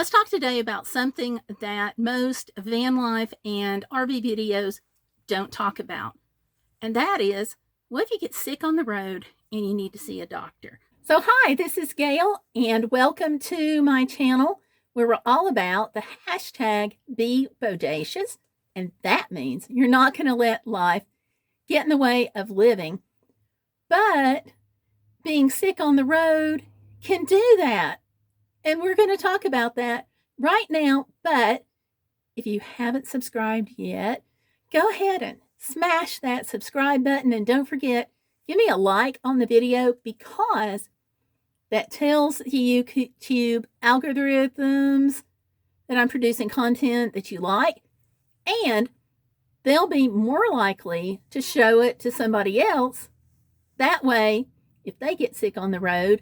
let's talk today about something that most van life and RV videos don't talk about. And that is, what if you get sick on the road and you need to see a doctor? So hi, this is Gayle, and welcome to my channel where we're all about the hashtag Be Bodacious. And that means you're not going to let life get in the way of living. But being sick on the road can do that. And we're going to talk about that right now. But if you haven't subscribed yet, go ahead and smash that subscribe button. And don't forget, give me a like on the video, because that tells the YouTube algorithms that I'm producing content that you like. And they'll be more likely to show it to somebody else. That way, if they get sick on the road,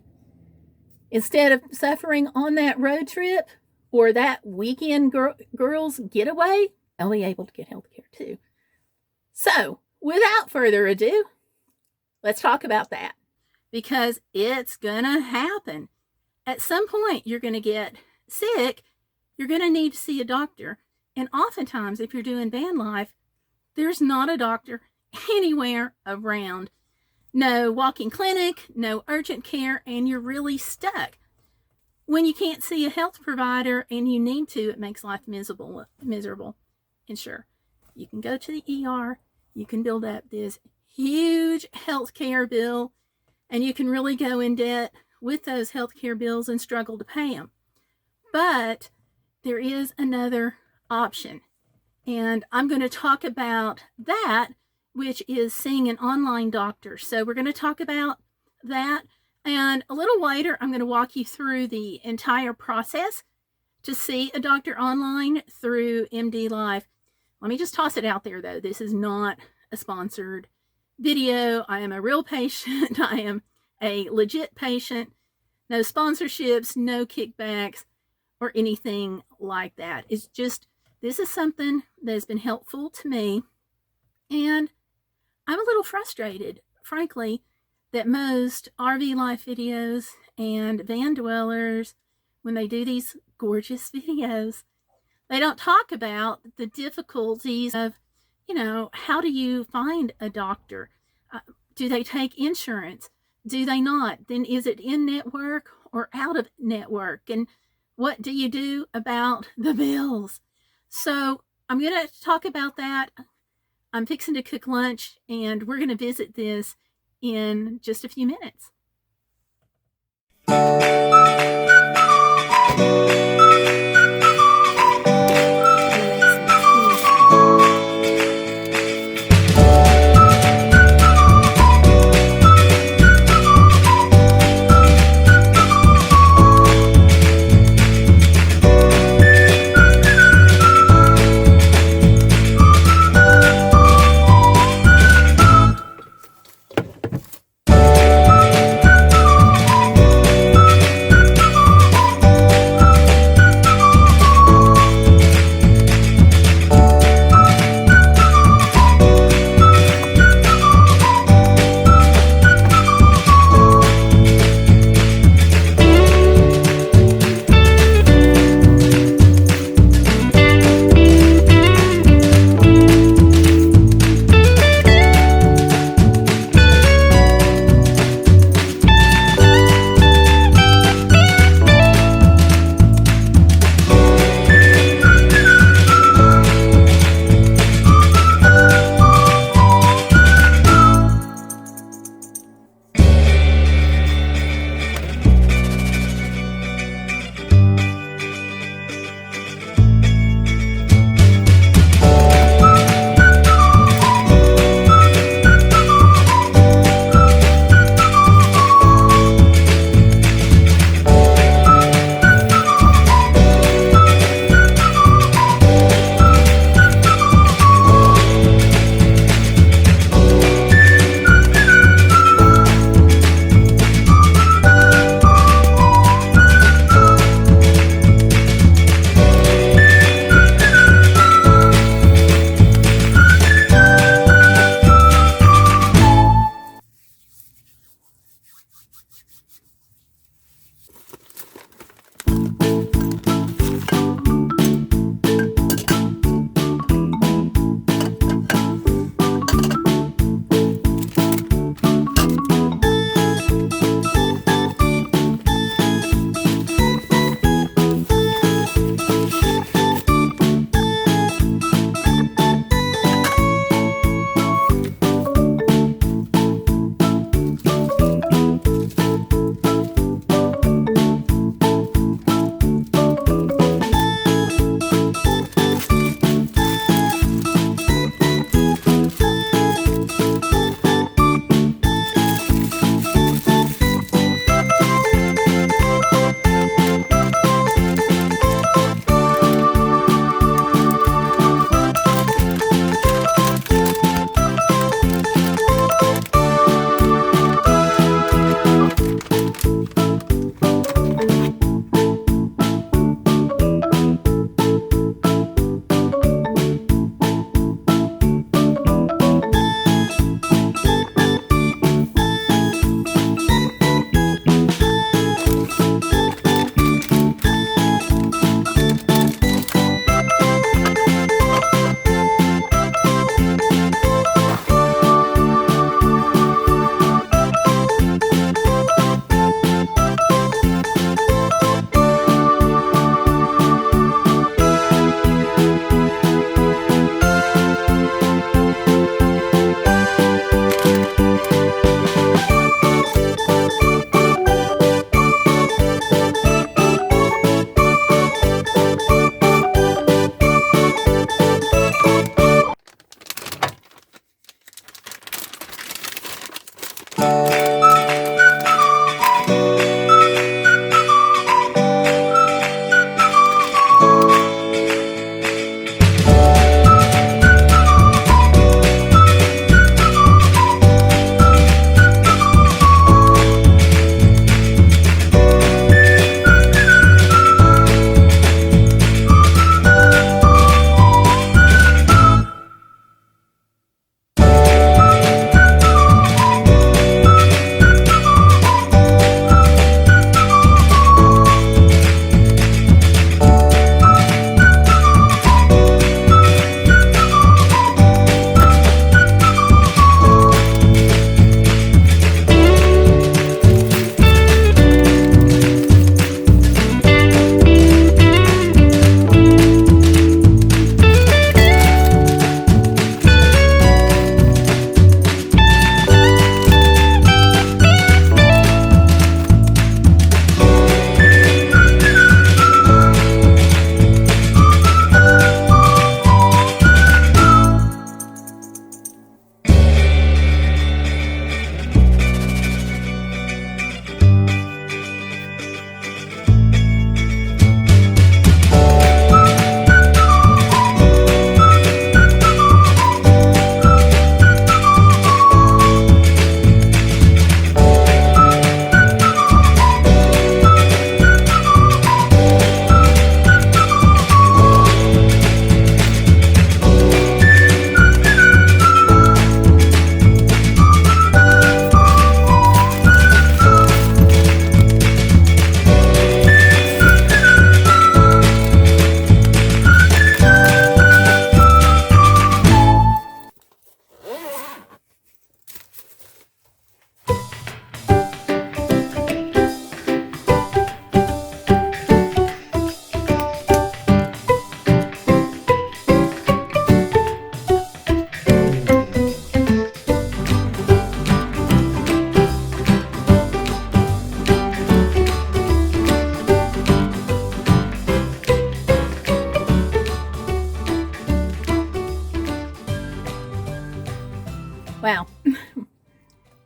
instead of suffering on that road trip or that weekend girls getaway, they'll be able to get health care too. So, without further ado, let's talk about that. Because it's going to happen. At some point, you're going to get sick. You're going to need to see a doctor. And oftentimes, if you're doing van life, there's not a doctor anywhere around. No walk-in clinic, no urgent care, and you're really stuck. When you can't see a health provider and you need to, it makes life miserable. And sure, you can go to the ER, you can build up this huge health care bill, and you can really go in debt with those health care bills and struggle to pay them. But there is another option, and I'm going to talk about that, which is seeing an online doctor. So we're going to talk about that, and a little later I'm going to walk you through the entire process to see a doctor online through MD Live. Let me just toss it out there though, this is not a sponsored video. I am a real patient. I am a legit patient. No sponsorships, no kickbacks, or anything like that. It's just, this is something that has been helpful to me, and I'm a little frustrated, frankly, that most RV life videos and van dwellers, when they do these gorgeous videos, they don't talk about the difficulties of, how do you find a doctor? Do they take insurance? Do they not? Then is it in network or out of network? And what do you do about the bills? So I'm going to talk about that. I'm fixing to cook lunch, and we're going to visit this in just a few minutes.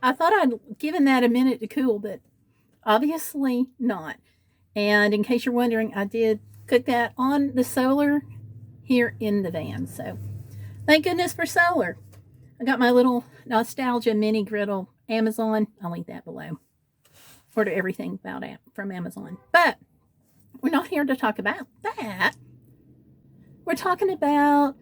I thought I'd given that a minute to cool, but obviously not. And in case you're wondering, I did cook that on the solar here in the van. So thank goodness for solar. I got my little nostalgia mini griddle, Amazon. I'll link that below. Order everything about from Amazon. But we're not here to talk about that. We're talking about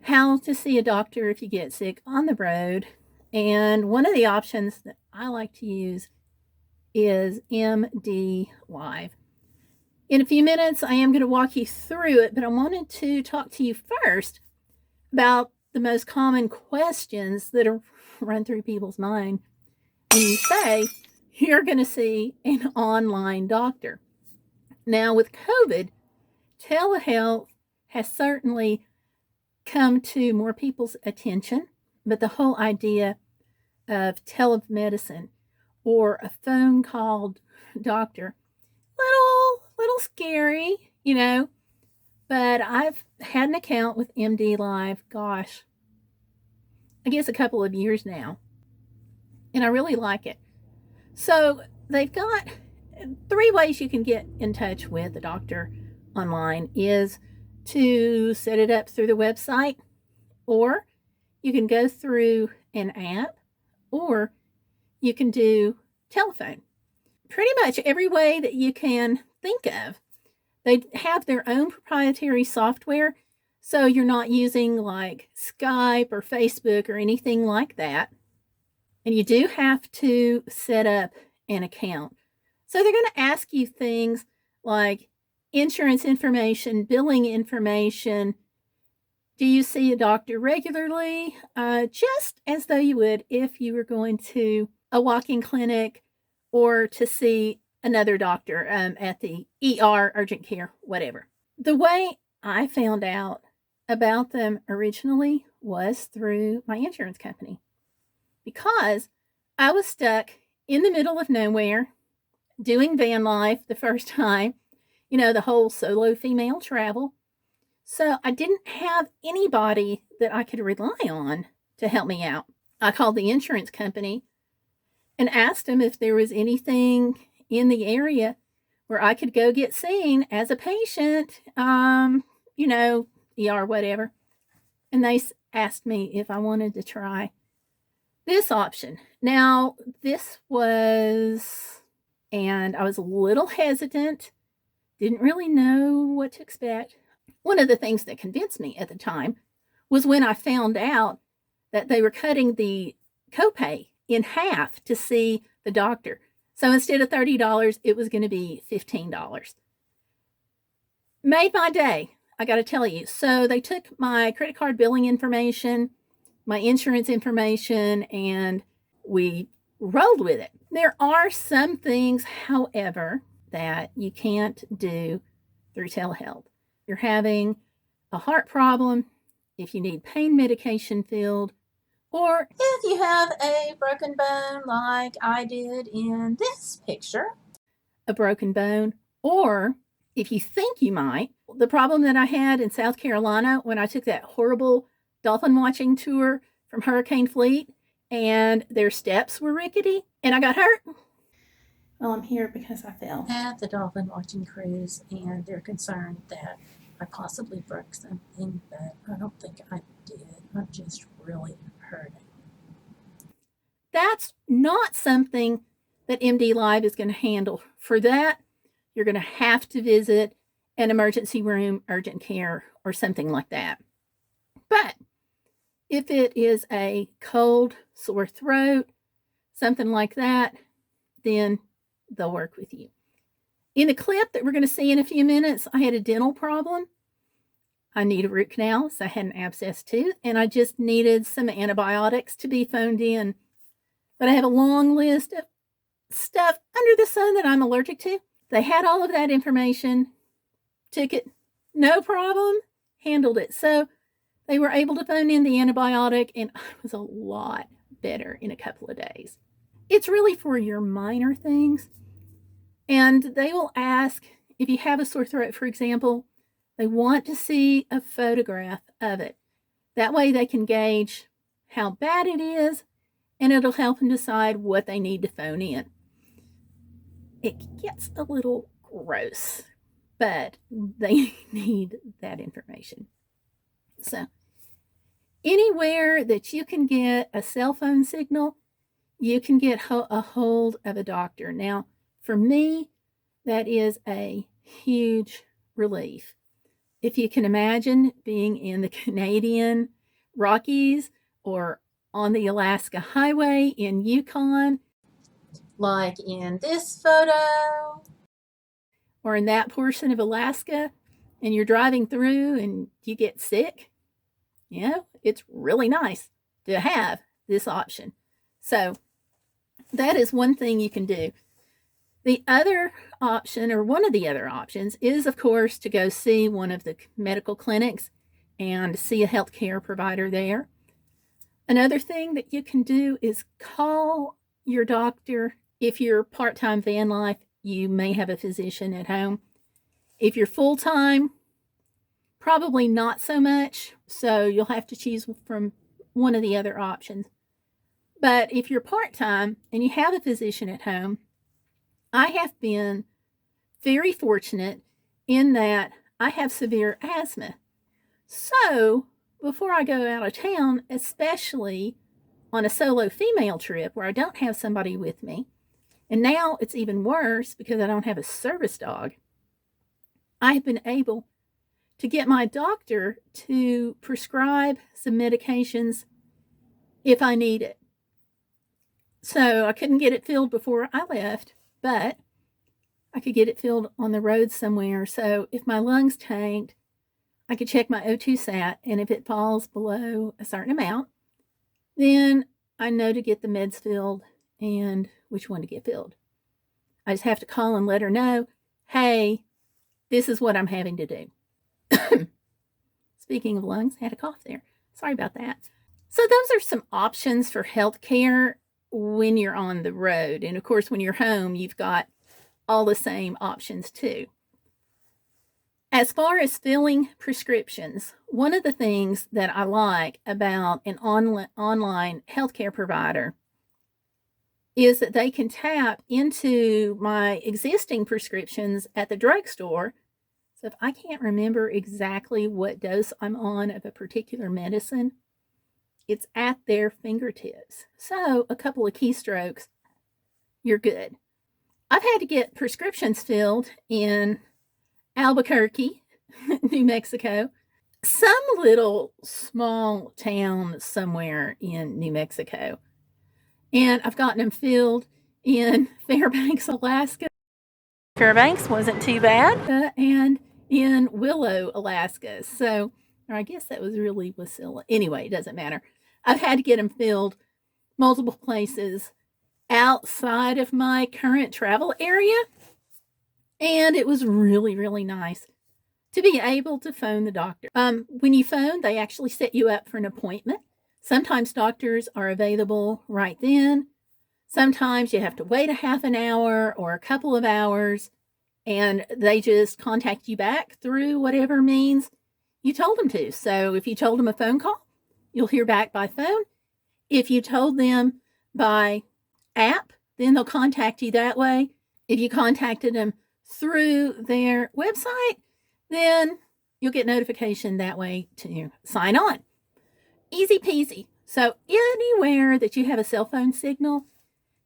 how to see a doctor if you get sick on the road. And one of the options that I like to use is MD Live. In a few minutes, I am going to walk you through it, but I wanted to talk to you first about the most common questions that are run through people's mind when you say you're going to see an online doctor. Now, with COVID, telehealth has certainly come to more people's attention, but the whole idea of telemedicine or a phone called doctor, little scary, you know, but I've had an account with MD Live, gosh, I guess a couple of years now, and I really like it. So they've got 3 ways you can get in touch with the doctor online is to set it up through the website, or you can go through an app, or you can do telephone. Pretty much every way that you can think of. They have their own proprietary software, so you're not using like Skype or Facebook or anything like that. And you do have to set up an account. So they're going to ask you things like insurance information, billing information. Do you see a doctor regularly? Just as though you would if you were going to a walk-in clinic or to see another doctor at the ER, urgent care, whatever. The way I found out about them originally was through my insurance company, because I was stuck in the middle of nowhere doing van life the first time, you know, the whole solo female travel. So I didn't have anybody that I could rely on to help me out. I called the insurance company and asked them if there was anything in the area where I could go get seen as a patient, you know, ER, whatever. And they asked me if I wanted to try this option. Now, this was, and I was a little hesitant, didn't really know what to expect. One of the things that convinced me at the time was when I found out that they were cutting the copay in half to see the doctor. So instead of $30, it was going to be $15. Made my day, I got to tell you. So they took my credit card billing information, my insurance information, and we rolled with it. There are some things, however, that you can't do through telehealth. You're having a heart problem, if you need pain medication filled, or if you have a broken bone like I did in this picture, a broken bone, or if you think you might, the problem that I had in South Carolina when I took that horrible dolphin watching tour from Hurricane Fleet and their steps were rickety and I got hurt. Well, I'm here because I fell at the dolphin watching cruise, and they're concerned that I possibly broke something, but I don't think I did. I'm just really hurting. That's not something that MD Live is going to handle. For that, you're going to have to visit an emergency room, urgent care, or something like that. But if it is a cold, sore throat, something like that, then they'll work with you. In the clip that we're going to see in a few minutes, I had a dental problem. I need a root canal, so I had an abscess tooth, and I just needed some antibiotics to be phoned in. But I have a long list of stuff under the sun that I'm allergic to. They had all of that information, took it, no problem, handled it. So they were able to phone in the antibiotic, and I was a lot better in a couple of days. It's really for your minor things. And they will ask, if you have a sore throat, for example, they want to see a photograph of it. That way they can gauge how bad it is and it'll help them decide what they need to phone in. It gets a little gross, but they need that information. So, anywhere that you can get a cell phone signal, you can get a hold of a doctor. Now, for me, that is a huge relief. If you can imagine being in the Canadian Rockies or on the Alaska Highway in Yukon, like in this photo, or in that portion of Alaska, and you're driving through and you get sick, it's really nice to have this option. So that is one thing you can do. The other option, or one of the other options, is, of course, to go see one of the medical clinics and see a healthcare provider there. Another thing that you can do is call your doctor. If you're part-time van life, you may have a physician at home. If you're full-time, probably not so much, so you'll have to choose from one of the other options. But if you're part-time and you have a physician at home, I have been very fortunate in that I have severe asthma. So before I go out of town, especially on a solo female trip where I don't have somebody with me, and now it's even worse because I don't have a service dog, I've been able to get my doctor to prescribe some medications if I need it. So I couldn't get it filled before I left, but I could get it filled on the road somewhere. So if my lungs tanked, I could check my O2 sat, and if it falls below a certain amount, then I know to get the meds filled and which one to get filled. I just have to call and let her know, hey, this is what I'm having to do. Speaking of lungs, I had a cough there. Sorry about that. So those are some options for healthcare when you're on the road. And of course, when you're home, you've got all the same options too. As far as filling prescriptions, one of the things that I like about an online healthcare provider is that they can tap into my existing prescriptions at the drugstore. So if I can't remember exactly what dose I'm on of a particular medicine, it's at their fingertips. So a couple of keystrokes, you're good. I've had to get prescriptions filled in Albuquerque, New Mexico, some little small town somewhere in New Mexico. And I've gotten them filled in Fairbanks, Alaska. Fairbanks wasn't too bad. And in Willow, Alaska. So, or I guess that was really Wasilla. Anyway, it doesn't matter. I've had to get them filled multiple places outside of my current travel area. And it was really, really nice to be able to phone the doctor. When you phone, they actually set you up for an appointment. Sometimes doctors are available right then. Sometimes you have to wait a half an hour or a couple of hours, and they just contact you back through whatever means you told them to. So if you told them a phone call, you'll hear back by phone. If you told them by app, then they'll contact you that way. If you contacted them through their website, then you'll get notification that way to sign on. Easy peasy. So anywhere that you have a cell phone signal,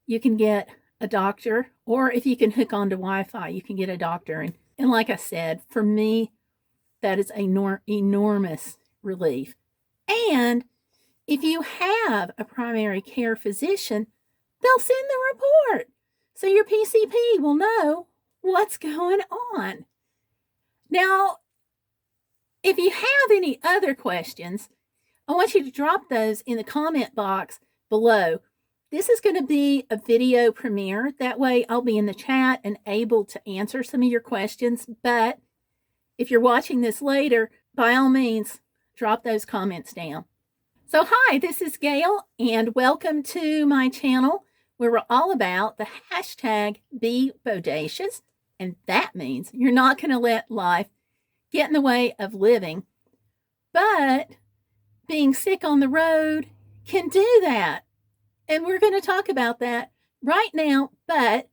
you can get a doctor, or if you can hook onto Wi-Fi, you can get a doctor. And like I said, for me, that is an enormous relief. And if you have a primary care physician, they'll send the report. So your PCP will know what's going on. Now, if you have any other questions, I want you to drop those in the comment box below. This is going to be a video premiere. That way I'll be in the chat and able to answer some of your questions. But if you're watching this later, by all means, drop those comments down. So hi, this is Gayle, and welcome to my channel where we're all about the hashtag Be Bodacious. And that means you're not going to let life get in the way of living. But being sick on the road can do that. And we're going to talk about that right now. But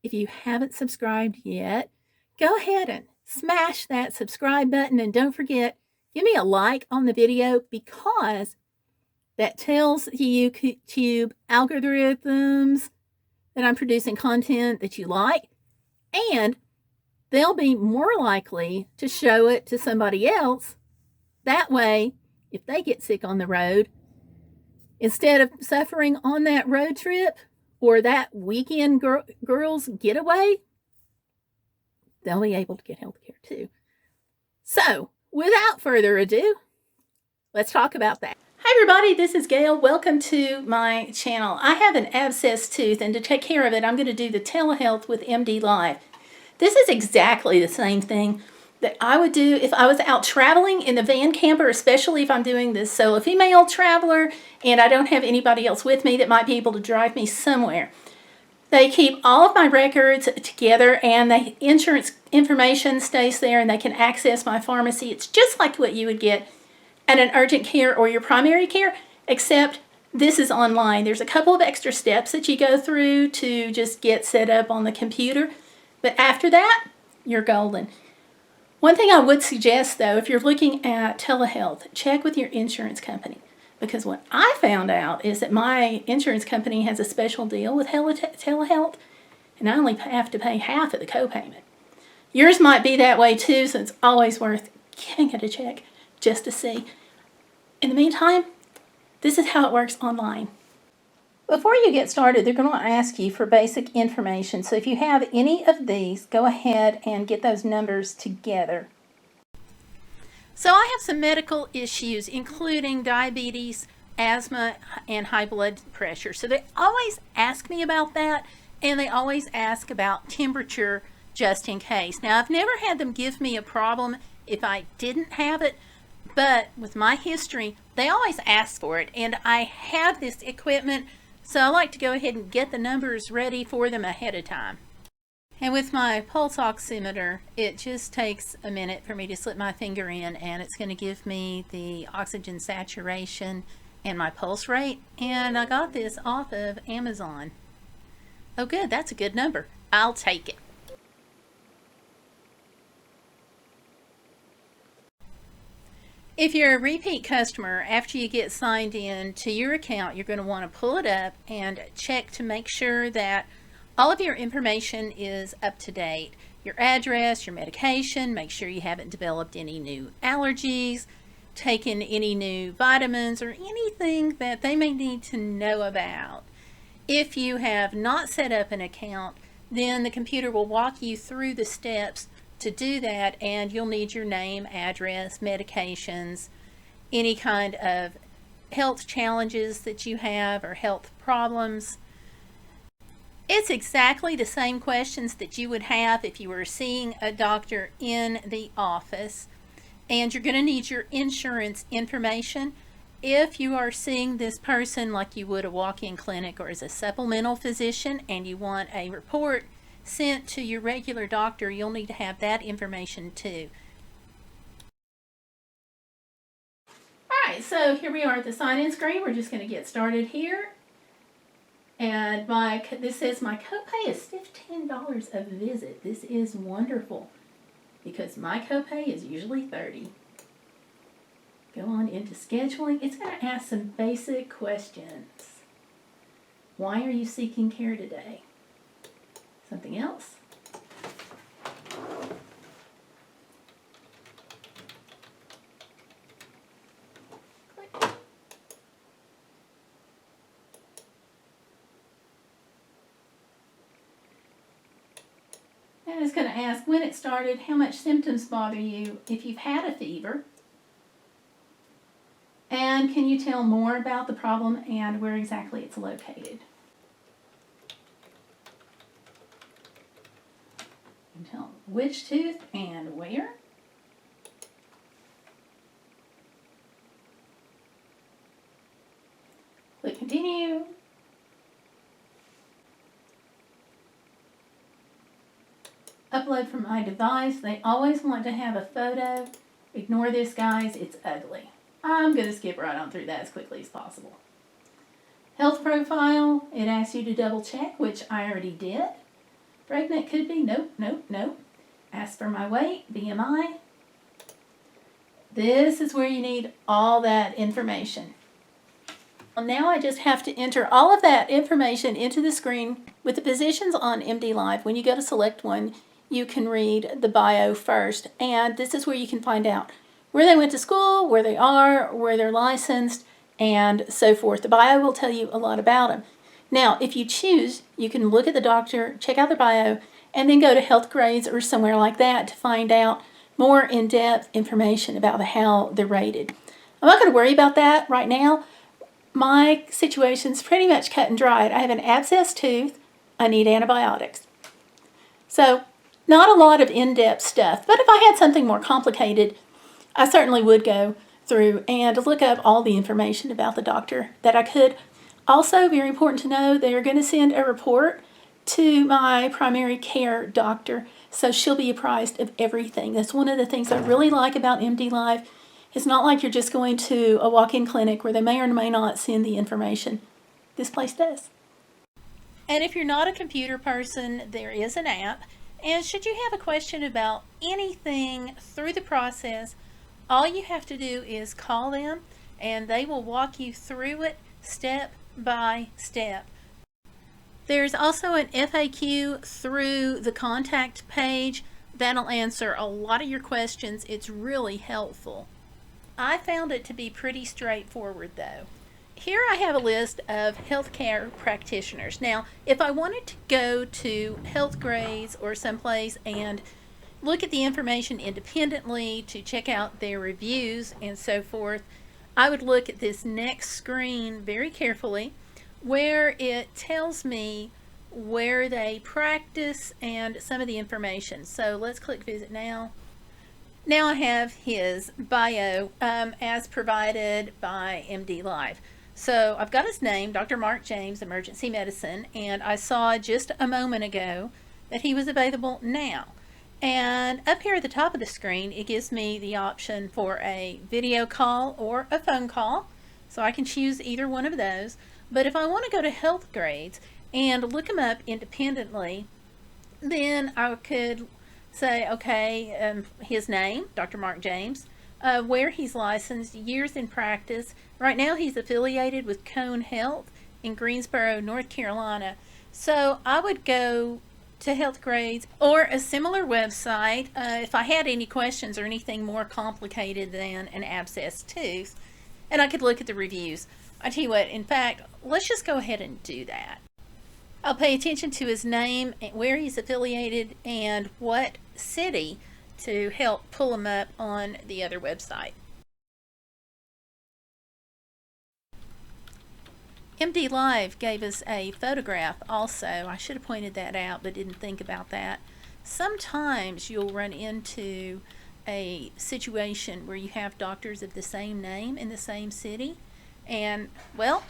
if you haven't subscribed yet, go ahead and smash that subscribe button. And don't forget, give me a like on the video, because that tells the YouTube algorithms that I'm producing content that you like, and they'll be more likely to show it to somebody else. That way, if they get sick on the road, instead of suffering on that road trip or that weekend girls getaway, they'll be able to get health care too. So, without further ado, let's talk about that. Hi everybody, this is Gayle. Welcome to my channel. I have an abscessed tooth, and to take care of it, I'm going to do the telehealth with MD Live. This is exactly the same thing that I would do if I was out traveling in the van camper, especially if I'm doing this solo female traveler and I don't have anybody else with me that might be able to drive me somewhere. They keep all of my records together, and the insurance information stays there, and they can access my pharmacy. It's just like what you would get at an urgent care or your primary care, except this is online. There's a couple of extra steps that you go through to just get set up on the computer, but after that, you're golden. One thing I would suggest, though, if you're looking at telehealth, check with your insurance company, because what I found out is that my insurance company has a special deal with telehealth, and I only have to pay half of the copayment. Yours might be that way too, so it's always worth giving it a check just to see. In the meantime, this is how it works online. Before you get started, they're going to ask you for basic information. So if you have any of these, go ahead and get those numbers together. So I have some medical issues, including diabetes, asthma, and high blood pressure. So they always ask me about that, and they always ask about temperature just in case. Now, I've never had them give me a problem if I didn't have it, but with my history, they always ask for it, and I have this equipment, so I like to go ahead and get the numbers ready for them ahead of time. And with my pulse oximeter, it just takes a minute for me to slip my finger in, and it's going to give me the oxygen saturation and my pulse rate, and I got this off of Amazon. Oh good, that's a good number. I'll take it. If you're a repeat customer, after you get signed in to your account, you're going to want to pull it up and check to make sure that all of your information is up to date. Your address, your medication, make sure you haven't developed any new allergies, taken any new vitamins, or anything that they may need to know about. If you have not set up an account, then the computer will walk you through the steps to do that, and you'll need your name, address, medications, any kind of health challenges that you have or health problems. It's exactly the same questions that you would have if you were seeing a doctor in the office, and you're going to need your insurance information. If you are seeing this person like you would a walk-in clinic or as a supplemental physician, and you want a report sent to your regular doctor, you'll need to have that information too. Alright, so here we are at the sign-in screen. We're just going to get started here. And this says my copay is $15 a visit. This is wonderful, because my copay is usually $30. Go on into scheduling. It's going to ask some basic questions. Why are you seeking care today? Something else? Click. And it's going to ask when it started, how much symptoms bother you, if you've had a fever, and can you tell more about the problem and where exactly it's located. And tell them which tooth and where. Click continue. Upload from my device. They always want to have a photo. Ignore this, guys. It's ugly. I'm going to skip right on through that as quickly as possible. Health profile, it asks you to double check, which I already did. Pregnant could be, nope, nope, nope. Ask for my weight, BMI. This is where you need all that information. Well, now I just have to enter all of that information into the screen. With the positions on MD Live, when you go to select one, you can read the bio first, and this is where you can find out where they went to school, where they are, where they're licensed, and so forth. The bio will tell you a lot about them. Now, if you choose, you can look at the doctor, check out their bio, and then go to Health Grades or somewhere like that to find out more in-depth information about how they're rated. I'm not going to worry about that right now. My situation's pretty much cut and dried. I have an abscessed tooth. I need antibiotics. So, not a lot of in-depth stuff. But if I had something more complicated, I certainly would go through and look up all the information about the doctor that I could. Also, very important to know, they're going to send a report to my primary care doctor, so she'll be apprised of everything. That's one of the things I really like about MD Live. It's not like you're just going to a walk-in clinic where they may or may not send the information. This place does. And if you're not a computer person, there is an app. And should you have a question about anything through the process, all you have to do is call them and they will walk you through it step by step. There's also an FAQ through the contact page that'll answer a lot of your questions. It's really helpful. I found it to be pretty straightforward though. Here I have a list of healthcare practitioners. Now, if I wanted to go to Health Grades or someplace and look at the information independently to check out their reviews and so forth, I would look at this next screen very carefully where it tells me where they practice and some of the information. So let's click Visit Now. Now I have his bio as provided by MD Live. So I've got his name, Dr. Mark James, Emergency Medicine, and I saw just a moment ago that he was available now. And up here at the top of the screen, it gives me the option for a video call or a phone call. So I can choose either one of those. But if I want to go to Health Grades and look them up independently, then I could say, okay, his name, Dr. Mark James, where he's licensed, years in practice. Right now he's affiliated with Cone Health in Greensboro, North Carolina. So I would go to Health Grades or a similar website if I had any questions or anything more complicated than an abscessed tooth, and I could look at the reviews. I tell you what, in fact, let's just go ahead and do that. I'll pay attention to his name, where he's affiliated, and what city to help pull him up on the other website. MD Live gave us a photograph also. I should have pointed that out but didn't think about that. Sometimes you'll run into a situation where you have doctors of the same name in the same city. And, well,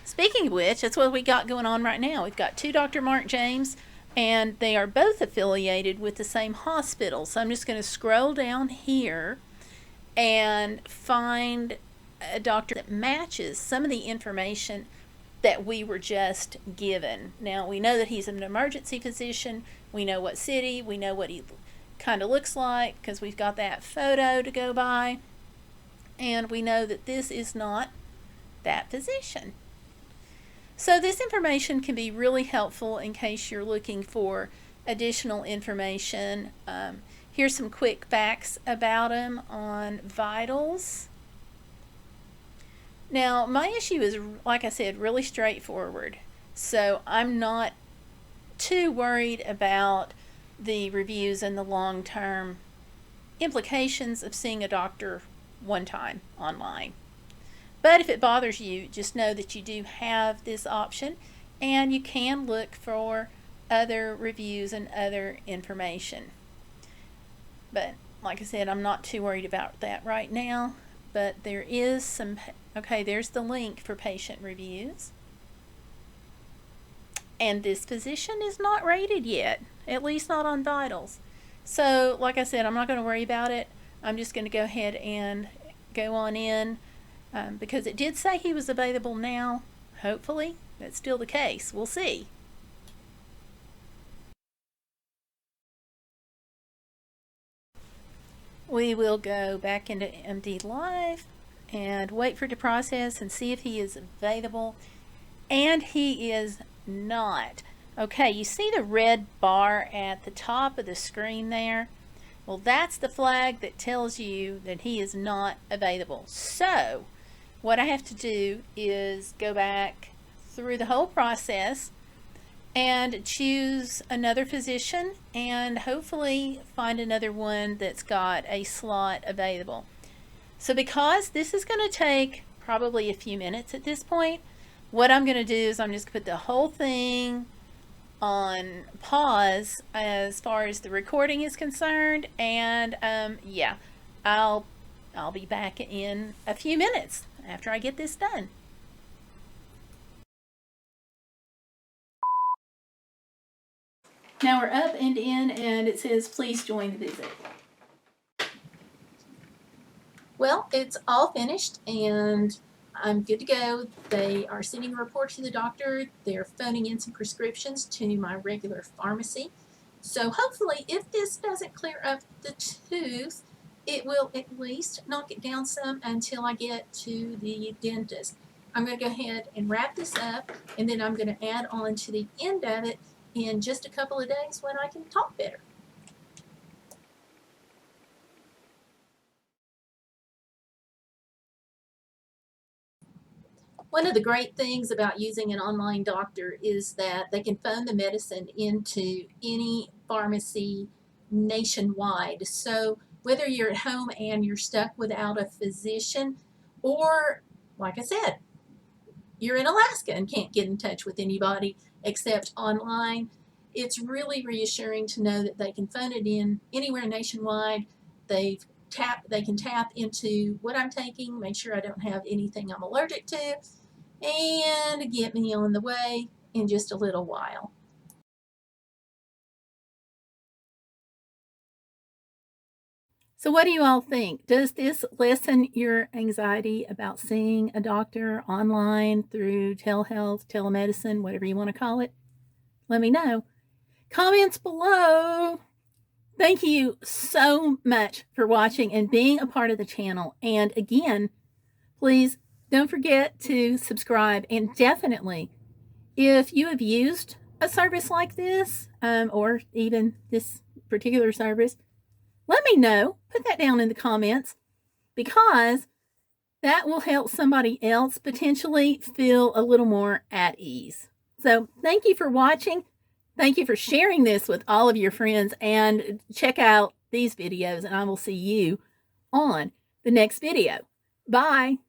speaking of which, that's what we got going on right now. We've got two Dr. Mark James, and they are both affiliated with the same hospital. So I'm just going to scroll down here and find a doctor that matches some of the information that we were just given. Now, we know that he's an emergency physician. We know what city. We know what he kind of looks like because we've got that photo to go by. And we know that this is not that physician. So this information can be really helpful in case you're looking for additional information. Here's some quick facts about him on vitals. Now, my issue is, like I said, really straightforward. So I'm not too worried about the reviews and the long-term implications of seeing a doctor one time online. But if it bothers you, just know that you do have this option and you can look for other reviews and other information. But like I said, I'm not too worried about that right now. But there is some, okay, there's the link for patient reviews. And this physician is not rated yet, at least not on vitals. So like I said, I'm not going to worry about it. I'm just going to go ahead and go on in because it did say he was available now. hopefully that's still the case. We'll see. We will go back into MD Live and wait for it to process and see if he is available. And he is not. Okay, you see the red bar at the top of the screen there? Well, that's the flag that tells you that he is not available. So, what I have to do is go back through the whole process and choose another physician and hopefully find another one that's got a slot available. So because this is going to take probably a few minutes at this point, what I'm going to do is I'm just going to put the whole thing on pause as far as the recording is concerned, and yeah, I'll be back in a few minutes after I get this done. Now we're up and in, and it says please join the visit. Well, it's all finished and I'm good to go. They are sending a report to the doctor. They're phoning in some prescriptions to my regular pharmacy. So hopefully, if this doesn't clear up the tooth, it will at least knock it down some until I get to the dentist. I'm going to go ahead and wrap this up, and then I'm going to add on to the end of it in just a couple of days when I can talk better. One of the great things about using an online doctor is that they can phone the medicine into any pharmacy nationwide. So whether you're at home and you're stuck without a physician, or like I said, you're in Alaska and can't get in touch with anybody except online, it's really reassuring to know that they can phone it in anywhere nationwide. They can tap into what I'm taking, make sure I don't have anything I'm allergic to, and get me on the way in just a little while. So what do you all think? Does this lessen your anxiety about seeing a doctor online through telehealth, telemedicine, whatever you want to call it? Let me know. Comments below. Thank you so much for watching and being a part of the channel. And again, please don't forget to subscribe, and definitely, if you have used a service like this, or even this particular service, let me know. Put that down in the comments, because that will help somebody else potentially feel a little more at ease. So thank you for watching. Thank you for sharing this with all of your friends, and check out these videos, and I will see you on the next video. Bye.